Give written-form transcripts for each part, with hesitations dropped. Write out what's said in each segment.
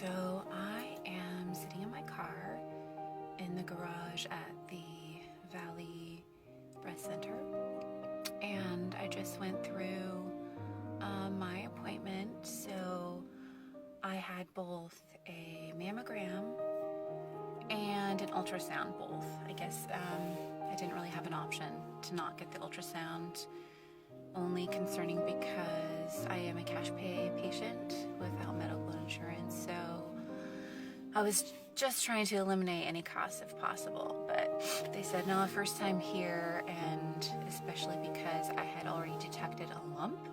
So I am sitting in my car in the garage at the Valley Breast Center, and I just went through my appointment. So I had both a mammogram and an ultrasound, both. I guess I didn't really have an option to not get the ultrasound, only concerning because I am a cash pay patient without medical insurance. So I was just trying to eliminate any costs if possible, but they said no, first time here, and especially because I had already detected a lump,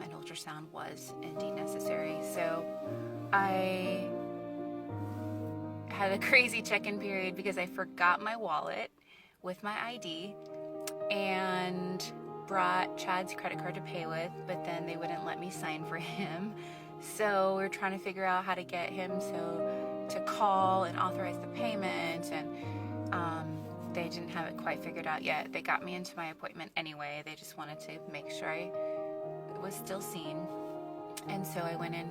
an ultrasound was indeed necessary. So I had a crazy check-in period because I forgot my wallet with my ID and brought Chad's credit card to pay with, but then they wouldn't let me sign for him. So we're trying to figure out how to get him to call and authorize the payment, and they didn't have it quite figured out yet. They got me into my appointment anyway. They just wanted to make sure I was still seen. And so I went in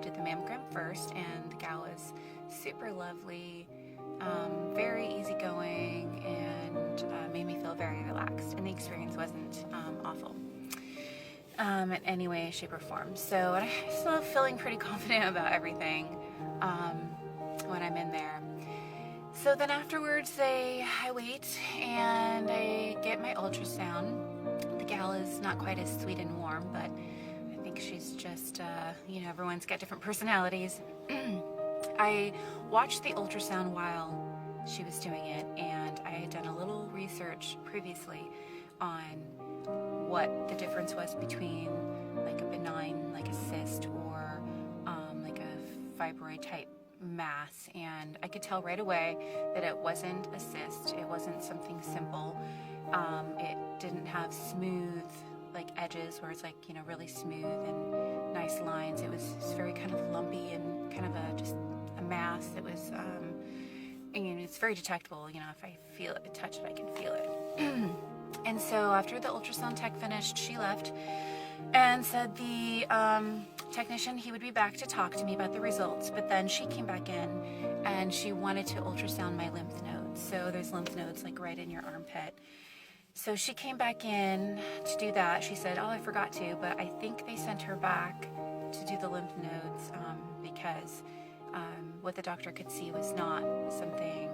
did the mammogram first, and the gal was super lovely, very easygoing, and made me feel very relaxed. And the experience wasn't awful in any way, shape, or form. So I'm still feeling pretty confident about everything when I'm in there. So then afterwards, I wait and I get my ultrasound. The gal is not quite as sweet and warm, but I think she's just, everyone's got different personalities. I watched the ultrasound while she was doing it, and I had done a little research previously on what the difference was between like a benign, like a cyst, or like a fibroid type mass, and I could tell right away that it wasn't a cyst. It wasn't something simple. It didn't have smooth like edges where it's like, really smooth and nice lines. It was very kind of lumpy and kind of just a mass that was it's very detectable. If I feel it, touch it, I can feel it. And so after the ultrasound tech finished, she left and said the technician, he would be back to talk to me about the results. But then she came back in and she wanted to ultrasound my lymph nodes. So there's lymph nodes like right in your armpit. So she came back in to do that. She said, oh, I forgot to, but I think they sent her back to do the lymph nodes because what the doctor could see was not something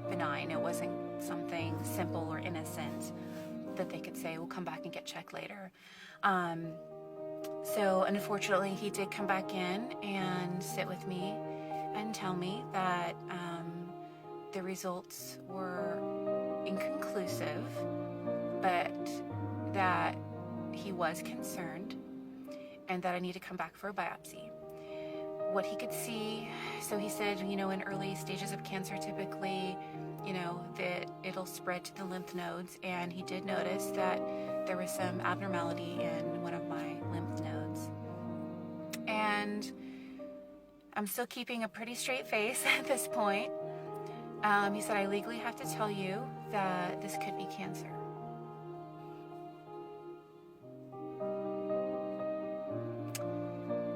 benign. It wasn't something simple or innocent that they could say, we'll come back and get checked later. So unfortunately, he did come back in and sit with me and tell me that the results were inconclusive, but that he was concerned and that I need to come back for a biopsy. What he could see, so he said, in early stages of cancer, typically, that it'll spread to the lymph nodes, and he did notice that there was some abnormality in one of my lymph nodes. And I'm still keeping a pretty straight face at this point. He said, I legally have to tell you that this could be cancer.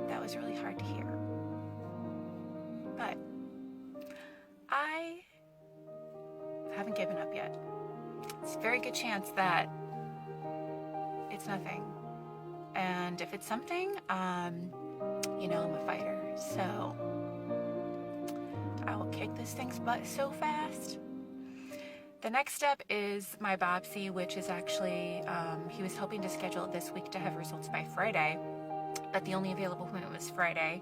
That was really hard to hear. But I haven't given up yet. It's a very good chance that it's nothing. And if it's something, I'm a fighter. So I will kick this thing's butt so fast. The next step is my biopsy, which is actually, he was hoping to schedule it this week to have results by Friday, but the only available appointment was Friday,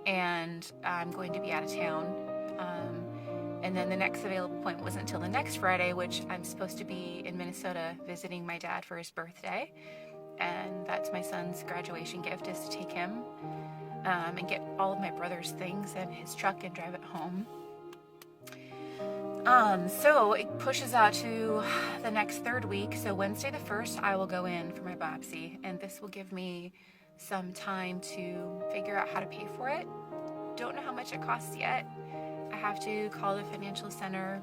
and I'm going to be out of town. And then the next available appointment wasn't until the next Friday, which I'm supposed to be in Minnesota visiting my dad for his birthday. And that's my son's graduation gift, is to take him and get all of my brother's things in his truck and drive it home. So it pushes out to the next third week. So Wednesday the 1st, I will go in for my biopsy, and this will give me some time to figure out how to pay for it. Don't know how much it costs yet. I have to call the financial center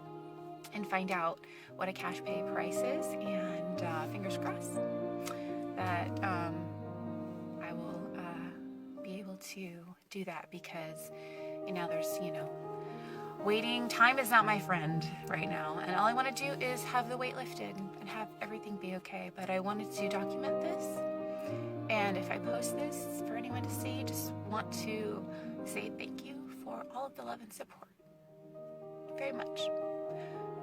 and find out what a cash pay price is, and fingers crossed that I will be able to do that, because now there's, waiting. Time is not my friend right now. And all I want to do is have the weight lifted and have everything be okay. But I wanted to document this. And if I post this for anyone to see, just want to say thank you for all of the love and support. Very much.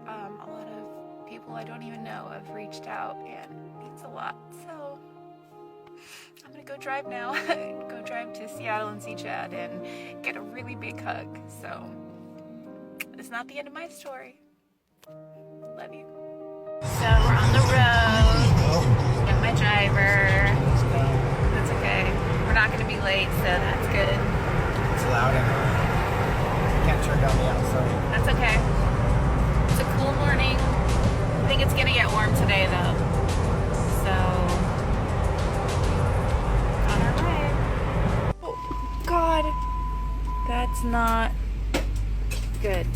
A lot of people I don't even know have reached out, and it means a lot. So I'm gonna go drive now. Go drive to Seattle and see Chad and get a really big hug. So it's not the end of my story. Love you. So we're on the road. Got my driver. That's okay. We're not gonna be late, so that's good. It's loud and can't turn down the outside. That's okay. It's a cool morning. I think it's gonna get warm today though. So on our way. Oh God, that's not good.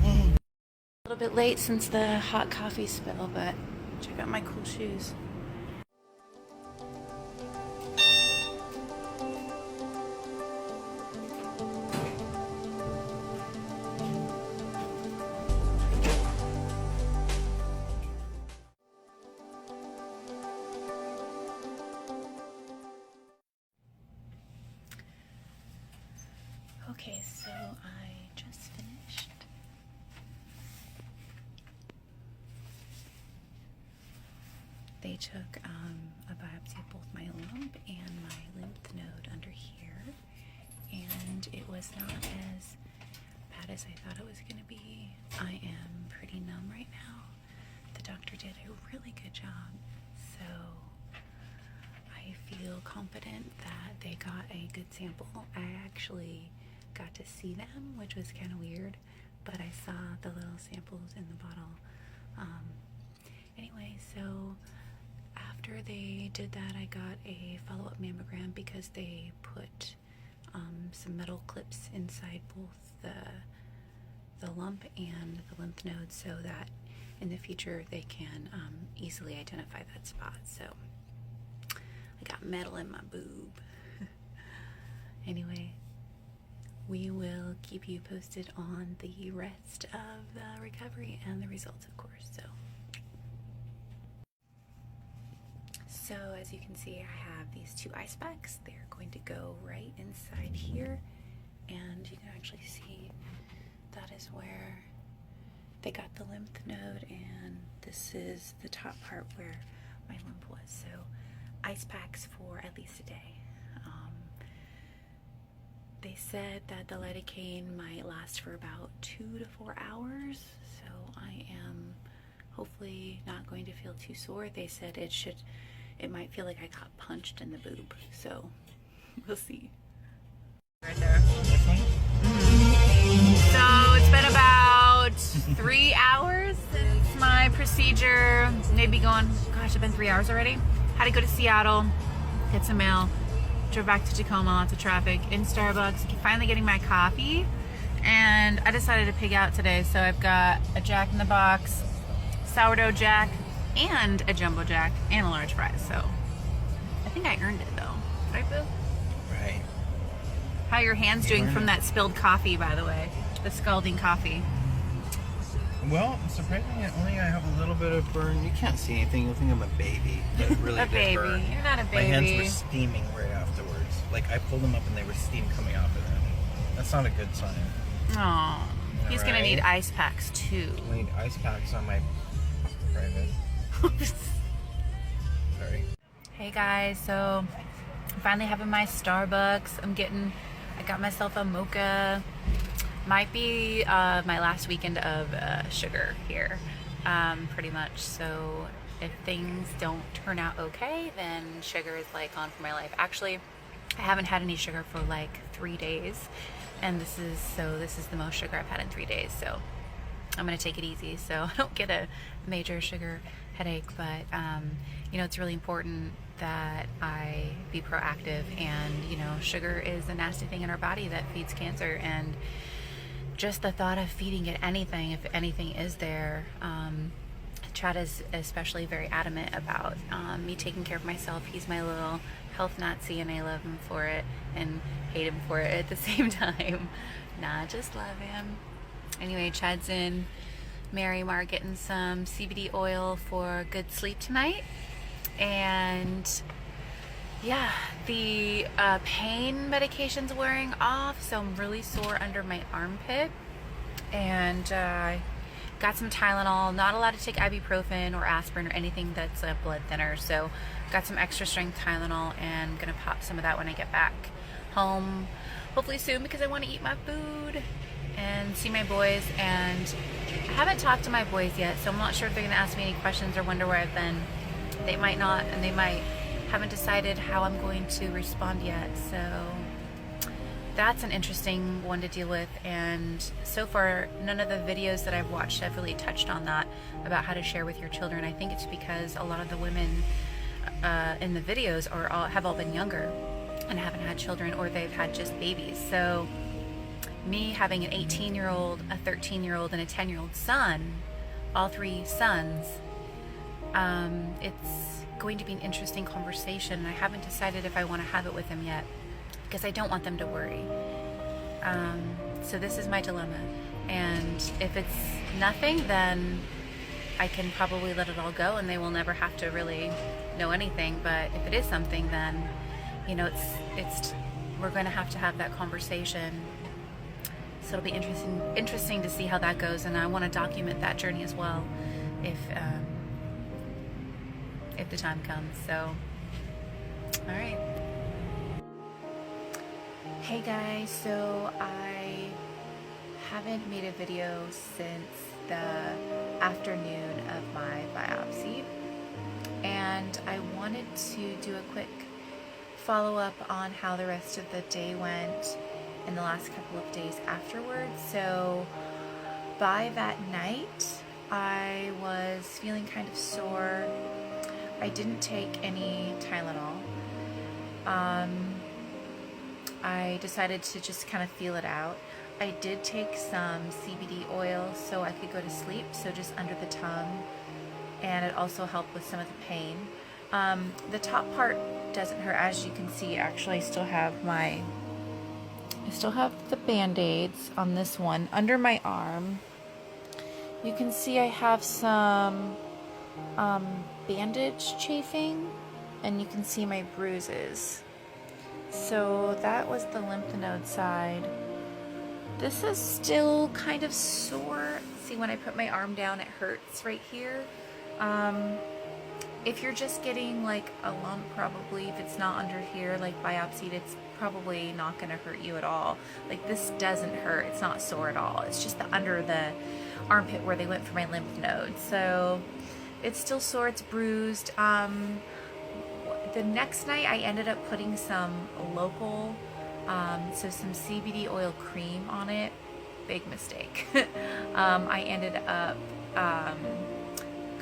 A little bit late since the hot coffee spill, but check out my cool shoes. Okay, so I just finished. They took a biopsy of both my lump and my lymph node under here, and it was not as bad as I thought it was going to be. I am pretty numb right now. The doctor did a really good job, so I feel confident that they got a good sample. I actually got to see them, which was kind of weird, but I saw the little samples in the bottle. Anyway, so after they did that, I got a follow-up mammogram because they put some metal clips inside both the lump and the lymph node so that in the future they can easily identify that spot. So I got metal in my boob. Anyway, we will keep you posted on the rest of the recovery and the results, of course. So as you can see, I have these 2 ice packs. They're going to go right inside here, and you can actually see that is where they got the lymph node, and this is the top part where my lymph was. So ice packs for at least a day. They said that the lidocaine might last for about 2 to 4 hours, so I am hopefully not going to feel too sore. They said it might feel like I got punched in the boob, so we'll see. Right there. So it's been about 3 hours since my procedure, maybe going, gosh, it's been 3 hours already. Had to go to Seattle, get some mail. Drove back to Tacoma, lots of traffic, in Starbucks, finally getting my coffee, and I decided to pig out today, so I've got a Jack in the Box, sourdough Jack, and a jumbo Jack, and a large fry, so I think I earned it though. Right, Boo? Right. How are your hands doing from that spilled coffee, by the way? The scalding coffee. Well, surprisingly, I have a little bit of burn. You can't see anything. You'll think I'm a baby. But really A baby. Burn. You're not a baby. My hands were steaming right afterwards. Like, I pulled them up and they were steam coming off of them. That's not a good sign. Oh, he's going to need ice packs, too. I need ice packs on my private. Sorry. Hey, guys. So, I'm finally having my Starbucks. I got myself a mocha. Might be my last weekend of sugar here, pretty much. So if things don't turn out okay, then sugar is like gone from my life. Actually, I haven't had any sugar for like 3 days, and this is the most sugar I've had in 3 days. So I'm gonna take it easy so I don't get a major sugar headache. But it's really important that I be proactive, and sugar is a nasty thing in our body that feeds cancer, and just the thought of feeding it anything, if anything is there, Chad is especially very adamant about me taking care of myself. He's my little health Nazi, and I love him for it and hate him for it at the same time. Nah, just love him. Anyway, Chad's in Marymar getting some CBD oil for good sleep tonight. And yeah, the pain medication's wearing off, so I'm really sore under my armpit. And got some Tylenol. Not allowed to take ibuprofen or aspirin or anything that's a blood thinner, so got some extra strength Tylenol and gonna pop some of that when I get back home, hopefully soon, because I want to eat my food and see my boys. And I haven't talked to my boys yet, so I'm not sure if they're gonna ask me any questions or wonder where I've been. They might not, and they might. Haven't decided how I'm going to respond yet, so that's an interesting one to deal with. And so far, none of the videos that I've watched have really touched on that, about how to share with your children. I think it's because a lot of the women in the videos have all been younger and haven't had children, or they've had just babies. So me having an 18-year-old, a 13-year-old, and a 10-year-old son, all three sons, it's going to be an interesting conversation, and I haven't decided if I want to have it with them yet, because I don't want them to worry. So this is my dilemma, and if it's nothing, then I can probably let it all go and they will never have to really know anything. But if it is something, then it's we're going to have that conversation. So it'll be interesting to see how that goes, and I want to document that journey as well if the time comes. So all right. Hey guys, so I haven't made a video since the afternoon of my biopsy, and I wanted to do a quick follow-up on how the rest of the day went in the last couple of days afterwards. So by that night, I was feeling kind of sore. I didn't take any Tylenol. I decided to just kind of feel it out. I did take some CBD oil so I could go to sleep, so just under the tongue, and it also helped with some of the pain. The top part doesn't hurt, as you can see. Actually, I still have the band-aids on this one under my arm. You can see I have some bandage chafing, and you can see my bruises. So that was the lymph node side. This is still kind of sore. See, when I put my arm down, it hurts right here. If you're just getting like a lump, probably, if it's not under here, like biopsied, it's probably not going to hurt you at all. Like, this doesn't hurt. It's not sore at all. It's just the under the armpit where they went for my lymph node. So it's still sore. It's bruised. The next night I ended up putting some local, so some CBD oil cream on it. Big mistake. I ended up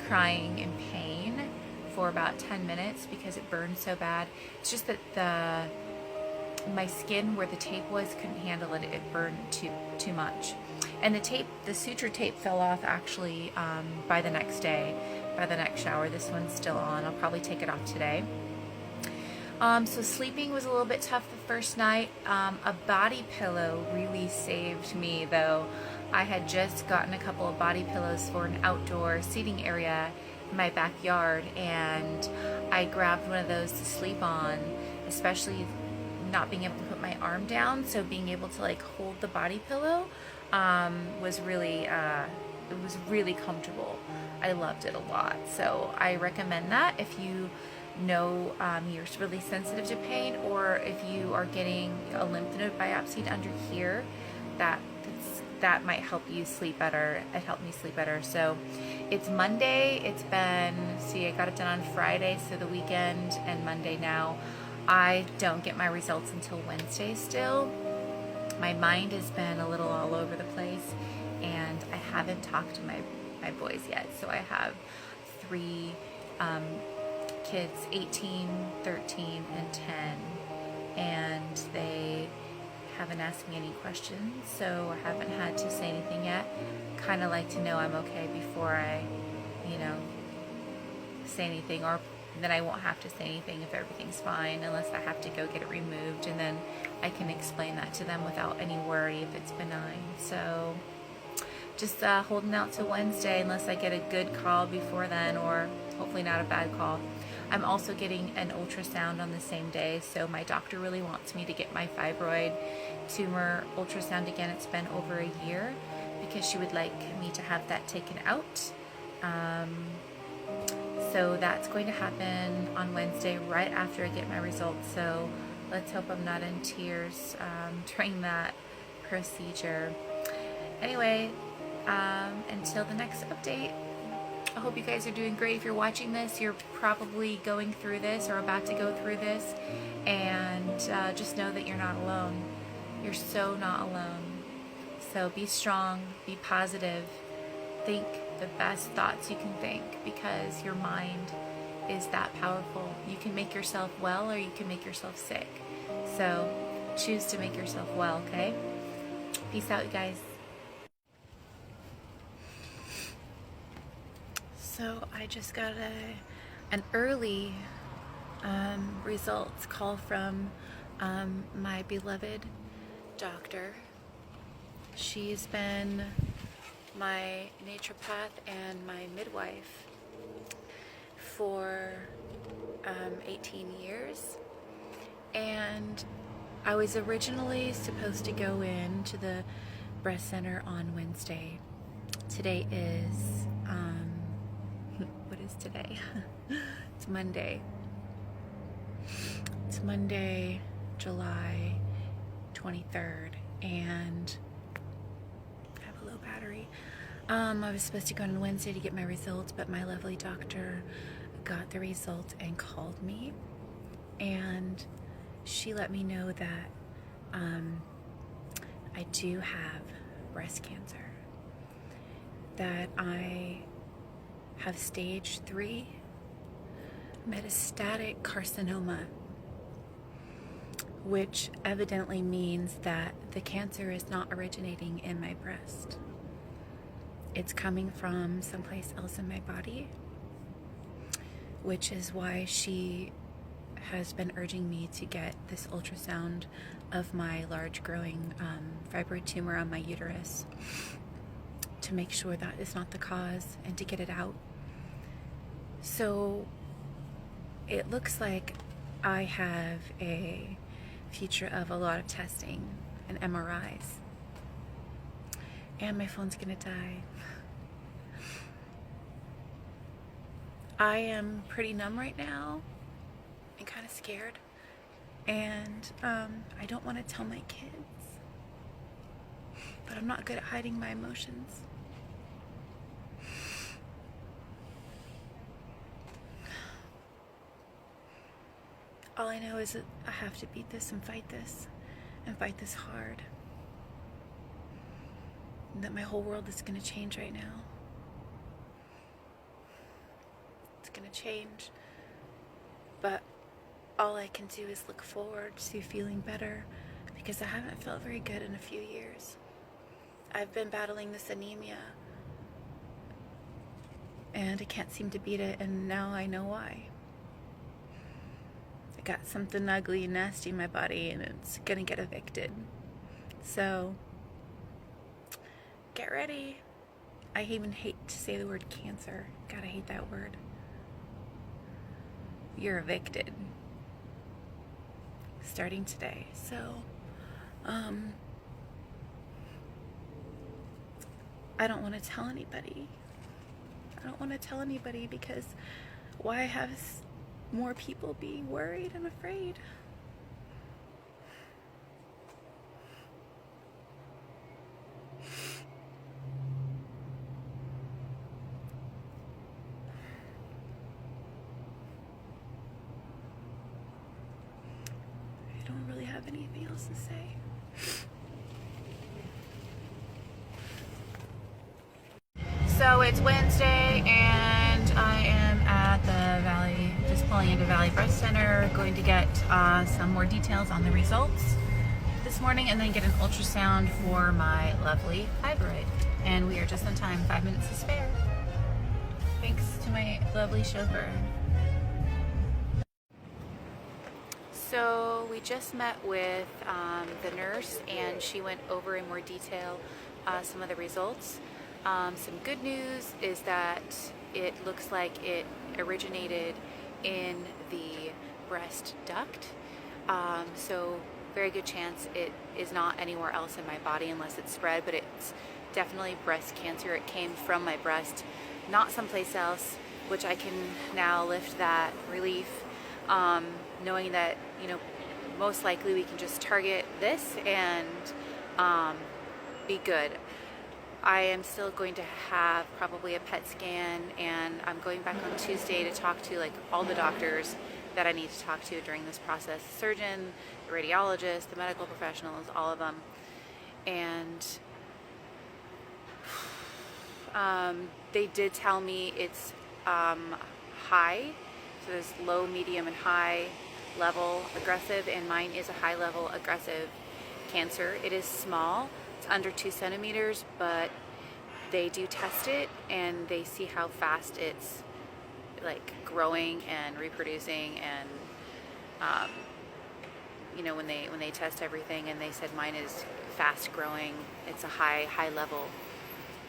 crying in pain for about 10 minutes because it burned so bad. It's just that my skin where the tape was couldn't handle it. It burned too much. And the suture tape fell off actually by the next day, by the next shower. This one's still on. I'll probably take it off today. So sleeping was a little bit tough the first night. A body pillow really saved me, though. I had just gotten a couple of body pillows for an outdoor seating area in my backyard, and I grabbed one of those to sleep on, especially not being able to put my arm down. So being able to like hold the body pillow was really it was really comfortable. I loved it a lot. So I recommend that if you know you're really sensitive to pain, or if you are getting a lymph node biopsied under here, that might help you sleep better. It helped me sleep better. So it's Monday. I got it done on Friday, so the weekend and Monday now. I don't get my results until Wednesday still. My mind has been a little all over the place, and I haven't talked to my boys yet. So I have 3 kids, 18, 13, and 10, and they haven't asked me any questions, so I haven't had to say anything yet. Kind of like to know I'm okay before I, you know, say anything, or then I won't have to say anything if everything's fine, unless I have to go get it removed, and then I can explain that to them without any worry if it's benign. So just holding out till Wednesday unless I get a good call before then, or hopefully not a bad call. I'm also getting an ultrasound on the same day, so my doctor really wants me to get my fibroid tumor ultrasound again. It's been over a year because she would like me to have that taken out. So that's going to happen on Wednesday right after I get my results. So let's hope I'm not in tears during that procedure. Anyway, until the next update, I hope you guys are doing great. If you're watching this, you're probably going through this or about to go through this, and just know that you're not alone. You're so not alone. So be strong, be positive, think the best thoughts you can think, because your mind is that powerful. You can make yourself well or you can make yourself sick. So choose to make yourself well, okay? Peace out, you guys. So I just got an early results call from my beloved doctor. She's been my naturopath and my midwife for 18 years, and I was originally supposed to go in to the breast center on Wednesday. Today is what is today? It's Monday. It's Monday, July 23rd, and I have a low battery. I was supposed to go on Wednesday to get my results, but my lovely doctor got the results and called me, and she let me know that I do have breast cancer, that I have stage 3 metastatic carcinoma, which evidently means that the cancer is not originating in my breast. It's coming from someplace else in my body, which is why she has been urging me to get this ultrasound of my large growing fibroid tumor on my uterus to make sure that is not the cause and to get it out. So it looks like I have a future of a lot of testing and MRIs, and my phone's gonna die. I am pretty numb right now and kind of scared, and I don't want to tell my kids, but I'm not good at hiding my emotions. All I know is that I have to beat this and fight this hard. And that my whole world is going to change right now. It's going to change. But all I can do is look forward to feeling better, because I haven't felt very good in a few years. I've been battling this anemia, and I can't seem to beat it, and now I know why. I got something ugly and nasty in my body, and it's gonna get evicted. So get ready. I even hate to say the word cancer. God, I hate that word. You're evicted starting today. So I don't want to tell anybody. I don't want to tell anybody, because why have more people be worried and afraid? I don't really have anything else to say. So it's Wednesday, and I am at the Valley, just pulling into Valley Breast Center, going to get some more details on the results this morning, and then get an ultrasound for my lovely fibroid. And we are just on time, 5 minutes to spare. Thanks to my lovely chauffeur. So we just met with the nurse, and she went over in more detail some of the results. Some good news is that it looks like it originated in the breast duct. So very good chance it is not anywhere else in my body unless it's spread, but it's definitely breast cancer. It came from my breast, not someplace else, which I can now lift that relief, knowing that, you know, most likely we can just target this and be good. I am still going to have probably a PET scan, and I'm going back on Tuesday to talk to like all the doctors that I need to talk to during this process. The surgeon, the radiologist, the medical professionals, all of them. And they did tell me it's high, so there's low, medium, and high level aggressive, and mine is a high level aggressive cancer. It is small, it's under 2 centimeters, but they do test it and they see how fast it's like growing and reproducing, and you know, when they test everything, and they said mine is fast growing, it's a high level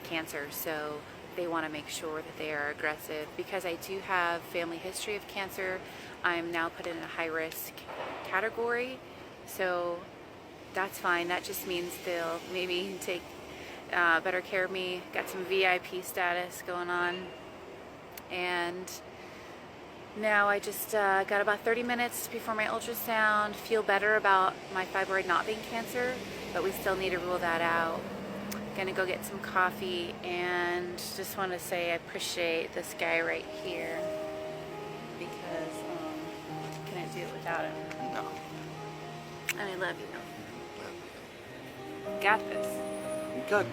cancer, so they want to make sure that they are aggressive. Because I do have family history of cancer, I'm now put in a high risk category, so that's fine. That just means they'll maybe take better care of me. Got some VIP status going on, and now I just got about 30 minutes before my ultrasound. Feel better about my fibroid not being cancer, but we still need to rule that out. Gonna go get some coffee, and just want to say I appreciate this guy right here, because couldn't do it without him. No. And I love you. Got this. Good.